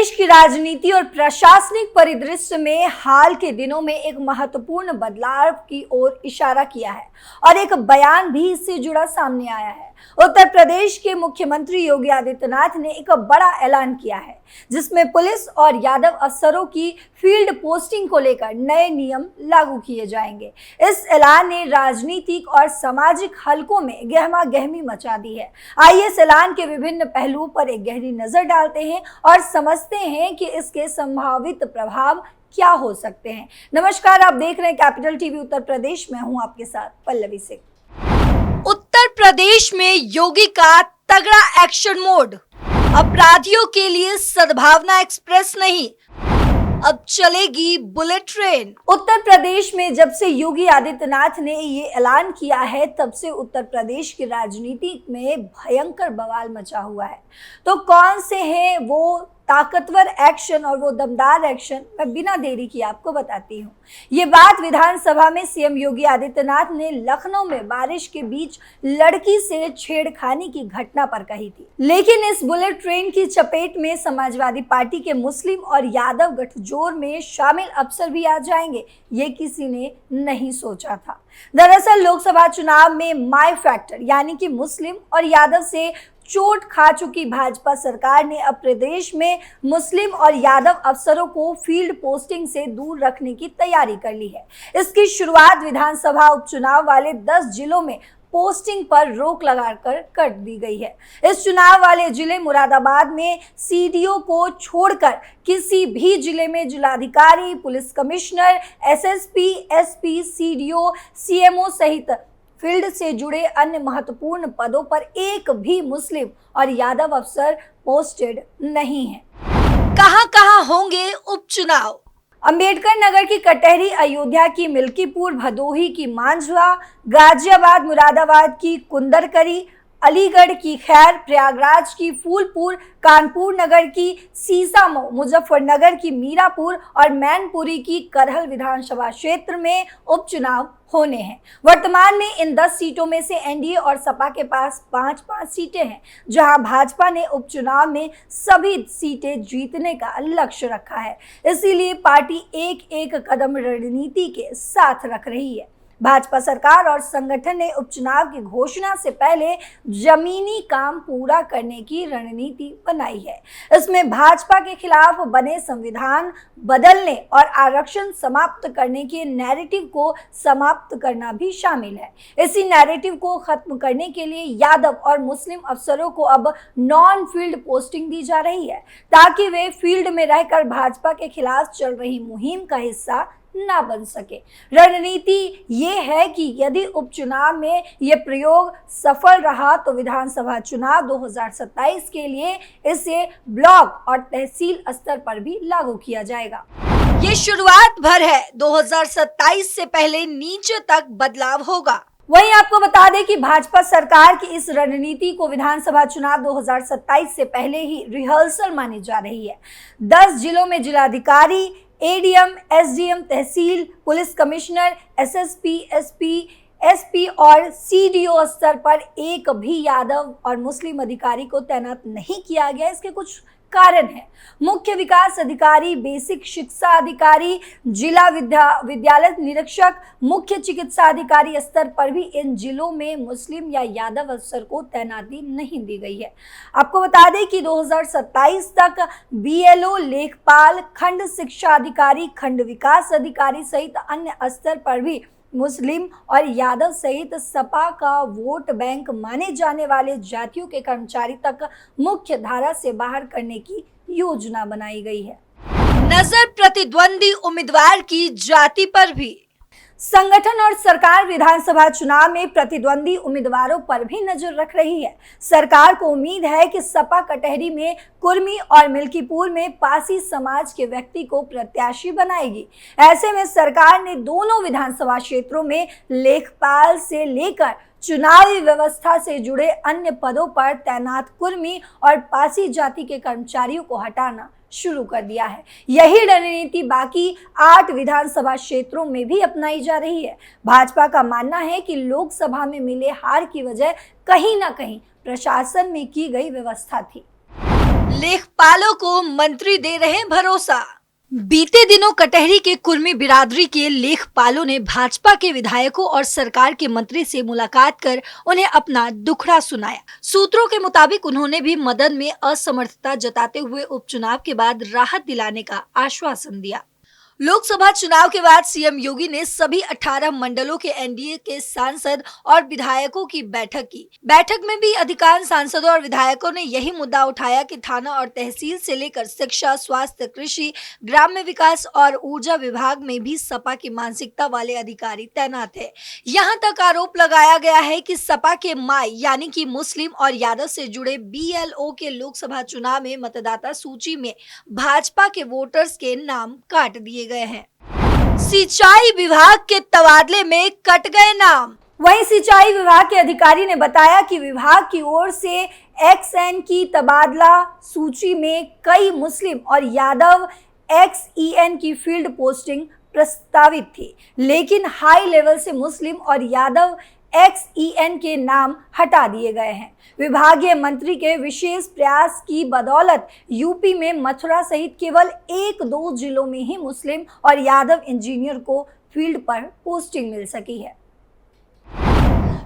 प्रदेश की राजनीति और प्रशासनिक परिदृश्य में हाल के दिनों में एक महत्वपूर्ण बदलाव की ओर इशारा किया है और एक बयान भी इससे जुड़ा सामने आया है। उत्तर प्रदेश के मुख्यमंत्री योगी आदित्यनाथ ने एक बड़ा ऐलान किया है जिसमें पुलिस और यादव अफसरों की फील्ड पोस्टिंग को लेकर नए नियम लागू किए जाएंगे। इस ऐलान ने राजनीतिक और सामाजिक हलकों में गहमा गहमी मचा दी है। आइए इस ऐलान के विभिन्न पहलुओं पर एक गहरी नजर डालते हैं और समझते हैं कि इसके संभावित प्रभाव क्या हो सकते हैं। नमस्कार, आप देख रहे हैं कैपिटल टीवी उत्तर प्रदेश में हूं आपके साथ पल्लवी सिंह। उत्तर प्रदेश में योगी का तगड़ा एक्शन मोड। अपराधियों के लिए सद्भावना एक्सप्रेस नहीं, अब चलेगी बुलेट ट्रेन। उत्तर प्रदेश में जब से योगी आदित्यनाथ ने ये ऐलान किया है तब से उत्तर प्रदेश की राजनीति में भयंकर बवाल मचा हुआ है। तो कौन से हैं वो ताकतवर एक्शन और वो दमदार एक्शन, मैं बिना देरी किए आपको बताती हूँ। ये बात विधानसभा में सीएम योगी आदित्यनाथ ने लखनऊ में बारिश के बीच लड़की से छेड़खानी की घटना पर कही थी। लेकिन इस बुलेट ट्रेन की चपेट में समाजवादी पार्टी के मुस्लिम और यादव गठजोड़ में शामिल अफसर भी आ जाएंगे, ये किसी ने नहीं सोचा था। दरअसल लोकसभा चुनाव में माई फैक्टर यानी कि मुस्लिम और यादव से चोट खा चुकी भाजपा सरकार ने अब प्रदेश में मुस्लिम और यादव अफसरों को फील्ड पोस्टिंग से दूर रखने की तैयारी कर ली है। इसकी शुरुआत विधानसभा उपचुनाव वाले 10 जिलों में पोस्टिंग पर रोक लगाकर कर दी गई है। इस चुनाव वाले जिले मुरादाबाद में सीडीओ को छोड़कर किसी भी जिले में जिलाधिकारी, police commissioner, SSP, SP, CDO, CMO सहित फील्ड से जुड़े अन्य महत्वपूर्ण पदों पर एक भी मुस्लिम और यादव अफसर पोस्टेड नहीं है। कहां होंगे उपचुनाव? अंबेडकर नगर की कटहरी, अयोध्या की मिल्कीपुर, भदोही की मांझला, गाजियाबाद मुरादाबाद की कुंदरकरी, अलीगढ़ की खैर, प्रयागराज की फूलपुर, कानपुर नगर की सीसामऊ, मुजफ्फरनगर की मीरापुर और मैनपुरी की करहल विधानसभा क्षेत्र में उपचुनाव होने हैं। वर्तमान में इन 10 सीटों में से एनडीए और सपा के पास 5-5 सीटें हैं, जहां भाजपा ने उपचुनाव में सभी सीटें जीतने का लक्ष्य रखा है। इसीलिए पार्टी एक-एक कदम रणनीति के साथ रख रही है। भाजपा सरकार और संगठन ने उपचुनाव की घोषणा से पहले जमीनी काम पूरा करने की रणनीति बनाई है। इसमें भाजपा के खिलाफ बने संविधान बदलने और आरक्षण समाप्त करने के नैरेटिव को समाप्त करना भी शामिल है। इसी नैरेटिव को खत्म करने के लिए यादव और मुस्लिम अफसरों को अब नॉन फील्ड पोस्टिंग दी जा रही है ताकि वे फील्ड में रहकर भाजपा के खिलाफ चल रही मुहिम का हिस्सा ना बन सके। रणनीति ये है कि यदि उपचुनाव में ये प्रयोग सफल रहा तो विधानसभा चुनाव 2027 के लिए इसे ब्लॉक और तहसील स्तर पर भी लागू किया जाएगा। ये शुरुआत भर है, 2027 से पहले नीचे तक बदलाव होगा। वहीं आपको बता दें कि भाजपा सरकार की इस रणनीति को विधानसभा चुनाव 2027 से पहले ही रिहर्सल मानी जा रही है। 10 जिलों में जिलाधिकारी, एडीएम, एसडीएम, तहसील, पुलिस कमिश्नर, एसएसपी, एसपी और सीडीओ स्तर पर एक भी यादव और मुस्लिम अधिकारी को तैनात नहीं किया गया। इसके कुछ कारण है। मुख्य विकास अधिकारी, बेसिक शिक्षा अधिकारी, जिला विद्यालय निरीक्षक, मुख्य चिकित्सा अधिकारी स्तर पर भी इन जिलों में मुस्लिम या यादव अफसर को तैनाती नहीं दी गई है। आपको बता दें कि 2027 तक बीएलओ, लेखपाल, खंड शिक्षा अधिकारी, खंड विकास अधिकारी सहित अन्य स्तर पर भी मुस्लिम और यादव सहित सपा का वोट बैंक माने जाने वाले जातियों के कर्मचारी तक मुख्य धारा से बाहर करने की योजना बनाई गई है। नजर प्रतिद्वंदी उम्मीदवार की जाति पर भी। संगठन और सरकार विधानसभा चुनाव में प्रतिद्वंदी उम्मीदवारों पर भी नजर रख रही है। सरकार को उम्मीद है कि सपा कटहरी में कुर्मी और मिल्कीपुर में पासी समाज के व्यक्ति को प्रत्याशी बनाएगी। ऐसे में सरकार ने दोनों विधानसभा क्षेत्रों में लेखपाल से लेकर चुनावी व्यवस्था से जुड़े अन्य पदों पर तैनात कुर्मी और पासी जाति के कर्मचारियों को हटाना शुरू कर दिया है। यही रणनीति बाकी 8 विधानसभा क्षेत्रों में भी अपनाई जा रही है। भाजपा का मानना है कि लोकसभा में मिले हार की वजह कहीं ना कहीं प्रशासन में की गई व्यवस्था थी। लेखपालों को मंत्री दे रहे भरोसा। बीते दिनों कटहरी के कुर्मी बिरादरी के लेखपालों ने भाजपा के विधायकों और सरकार के मंत्री से मुलाकात कर उन्हें अपना दुखड़ा सुनाया। सूत्रों के मुताबिक उन्होंने भी मदन में असमर्थता जताते हुए उपचुनाव के बाद राहत दिलाने का आश्वासन दिया। लोकसभा चुनाव के बाद सीएम योगी ने सभी 18 मंडलों के एनडीए के सांसद और विधायकों की बैठक की। बैठक में भी अधिकांश सांसदों और विधायकों ने यही मुद्दा उठाया कि थाना और तहसील से लेकर शिक्षा, स्वास्थ्य, कृषि, ग्राम्य विकास और ऊर्जा विभाग में भी सपा की मानसिकता वाले अधिकारी तैनात है। यहाँ तक आरोप लगाया गया है कि सपा के माई यानी कि मुस्लिम और यादव से जुड़े बीएलओ के लोकसभा चुनाव में मतदाता सूची में भाजपा के वोटर्स के नाम काट दिए गए हैं। सिंचाई विभाग के तबादले में कट गए नाम। वहीं सिंचाई विभाग के अधिकारी ने बताया कि विभाग की ओर से एक्सएन की तबादला सूची में कई मुस्लिम और यादव एक्सईएन की फील्ड पोस्टिंग प्रस्तावित थी, लेकिन हाई लेवल से मुस्लिम और यादव एक्सईएन के नाम हटा दिए गए हैं। विभागीय मंत्री के विशेष प्रयास की बदौलत यूपी में मथुरा सहित केवल 1-2 जिलों में ही मुस्लिम और यादव इंजीनियर को फील्ड पर पोस्टिंग मिल सकी है।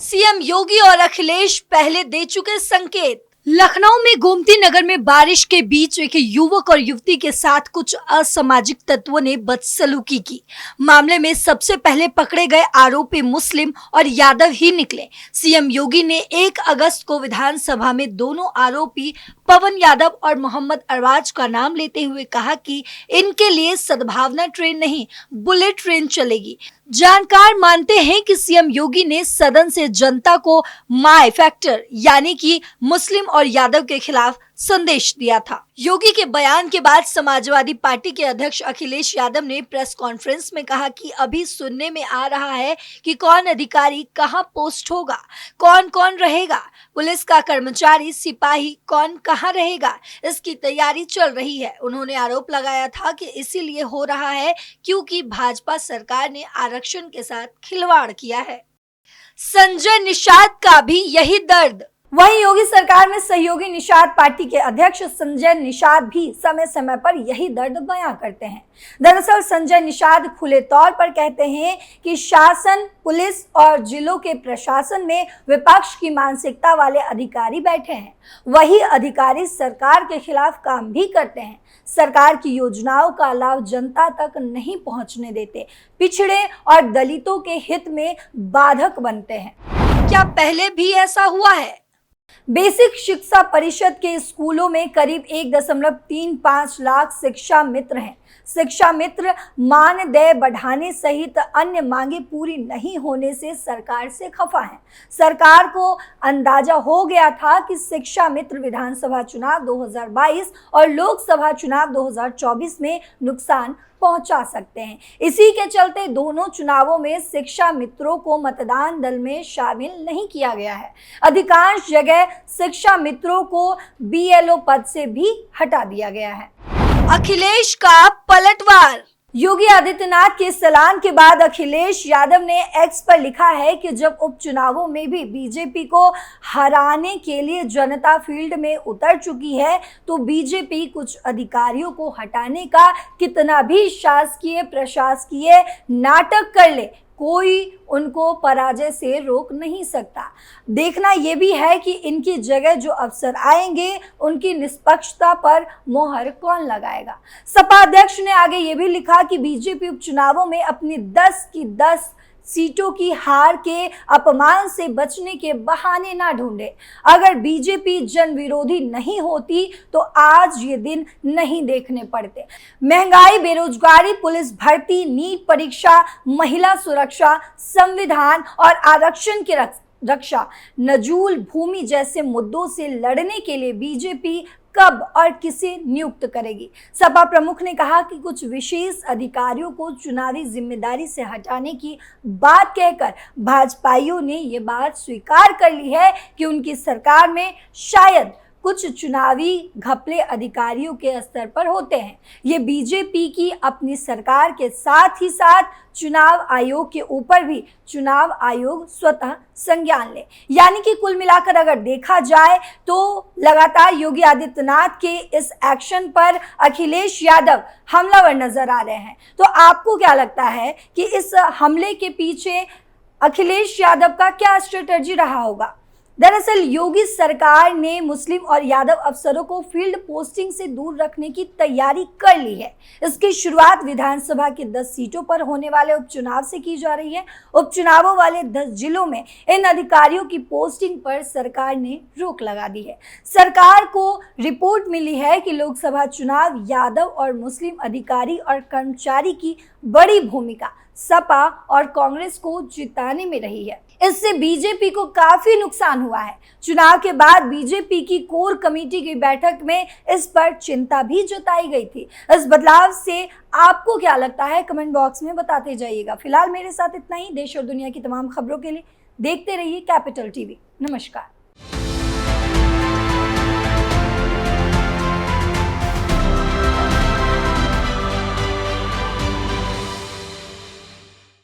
सीएम योगी और अखिलेश पहले दे चुके संकेत। लखनऊ में गोमती नगर में बारिश के बीच एक युवक और युवती के साथ कुछ असामाजिक तत्वों ने बदसलूकी की। मामले में सबसे पहले पकड़े गए आरोपी मुस्लिम और यादव ही निकले। सीएम योगी ने 1 अगस्त को विधानसभा में दोनों आरोपी पवन यादव और मोहम्मद अरबाज का नाम लेते हुए कहा कि इनके लिए सद्भावना ट्रेन नहीं, बुलेट ट्रेन चलेगी। जानकार मानते हैं कि सीएम योगी ने सदन से जनता को माई फैक्टर यानी कि मुस्लिम और यादव के खिलाफ संदेश दिया था। योगी के बयान के बाद समाजवादी पार्टी के अध्यक्ष अखिलेश यादव ने प्रेस कॉन्फ्रेंस में कहा कि अभी सुनने में आ रहा है कि कौन अधिकारी कहां पोस्ट होगा, कौन कौन रहेगा, पुलिस का कर्मचारी, सिपाही कौन कहां रहेगा, इसकी तैयारी चल रही है। उन्होंने आरोप लगाया था कि इसीलिए हो रहा है क्योंकि भाजपा सरकार ने आरक्षण के साथ खिलवाड़ किया है। संजय निषाद का भी यही दर्द। वहीं योगी सरकार में सहयोगी निषाद पार्टी के अध्यक्ष संजय निषाद भी समय समय पर यही दर्द बयां करते हैं। दरअसल संजय निषाद खुले तौर पर कहते हैं कि शासन, पुलिस और जिलों के प्रशासन में विपक्ष की मानसिकता वाले अधिकारी बैठे हैं। वही अधिकारी सरकार के खिलाफ काम भी करते हैं, सरकार की योजनाओं का लाभ जनता तक नहीं पहुंचने देते, पिछड़े और दलितों के हित में बाधक बनते हैं। क्या पहले भी ऐसा हुआ है? बेसिक शिक्षा परिषद के स्कूलों में करीब 1.35 लाख शिक्षा मित्र हैं। शिक्षा मित्र मानदेय बढ़ाने सहित अन्य मांगे पूरी नहीं होने से सरकार से खफा हैं। सरकार को अंदाजा हो गया था कि शिक्षा मित्र विधानसभा चुनाव 2022 और लोकसभा चुनाव 2024 में नुकसान पहुंचा सकते हैं। इसी के चलते दोनों चुनावों में शिक्षा मित्रों को मतदान दल में शामिल नहीं किया गया है। अधिकांश जगह शिक्षा मित्रों को बीएलओ पद से भी हटा दिया गया है। अखिलेश का पलटवार। योगी आदित्यनाथ के सलाम के बाद अखिलेश यादव ने एक्स पर लिखा है कि जब उपचुनावों में भी बीजेपी को हराने के लिए जनता फील्ड में उतर चुकी है तो बीजेपी कुछ अधिकारियों को हटाने का कितना भी शासकीय प्रशासकीय नाटक कर ले, कोई उनको पराजय से रोक नहीं सकता। देखना यह भी है कि इनकी जगह जो अफसर आएंगे उनकी निष्पक्षता पर मोहर कौन लगाएगा। सपा अध्यक्ष ने आगे ये भी लिखा कि बीजेपी उपचुनावों में अपनी 10 की 10 सीटों की हार के अपमान से बचने के बहाने ना ढूंढे। अगर बीजेपी जन विरोधी नहीं होती तो आज ये दिन नहीं देखने पड़ते। महंगाई, बेरोजगारी, पुलिस भर्ती, नीट परीक्षा, महिला सुरक्षा, संविधान और आरक्षण की रक्षा, नजूल भूमि जैसे मुद्दों से लड़ने के लिए बीजेपी कब और किसे नियुक्त करेगी। सपा प्रमुख ने कहा कि कुछ विशेष अधिकारियों को चुनावी जिम्मेदारी से हटाने की बात कहकर भाजपाइयों ने ये बात स्वीकार कर ली है कि उनकी सरकार में शायद कुछ चुनावी घपले अधिकारियों के स्तर पर होते हैं। ये बीजेपी की अपनी सरकार के साथ ही साथ चुनाव आयोग के ऊपर भी चुनाव आयोग स्वतः संज्ञान ले। यानी कि कुल मिलाकर अगर देखा जाए तो लगातार योगी आदित्यनाथ के इस एक्शन पर अखिलेश यादव हमलावर नजर आ रहे हैं। तो आपको क्या लगता है कि इस हमले के पीछे अखिलेश यादव का क्या स्ट्रेटजी रहा होगा? दरअसल योगी सरकार ने मुस्लिम और यादव अफसरों को फील्ड पोस्टिंग से दूर रखने की तैयारी कर ली है। इसकी शुरुआत विधानसभा की 10 सीटों पर होने वाले उपचुनाव से की जा रही है। उपचुनावों वाले 10 जिलों में इन अधिकारियों की पोस्टिंग पर सरकार ने रोक लगा दी है। सरकार को रिपोर्ट मिली है कि लोकसभा चुनाव यादव और मुस्लिम अधिकारी और कर्मचारी की बड़ी भूमिका सपा और कांग्रेस को जिताने में रही है। इससे बीजेपी को काफी नुकसान हुआ है। चुनाव के बाद बीजेपी की कोर कमेटी की बैठक में इस पर चिंता भी जताई गई थी। इस बदलाव से आपको क्या लगता है, कमेंट बॉक्स में बताते जाइएगा। फिलहाल मेरे साथ इतना ही। देश और दुनिया की तमाम खबरों के लिए देखते रहिए कैपिटल टीवी। नमस्कार।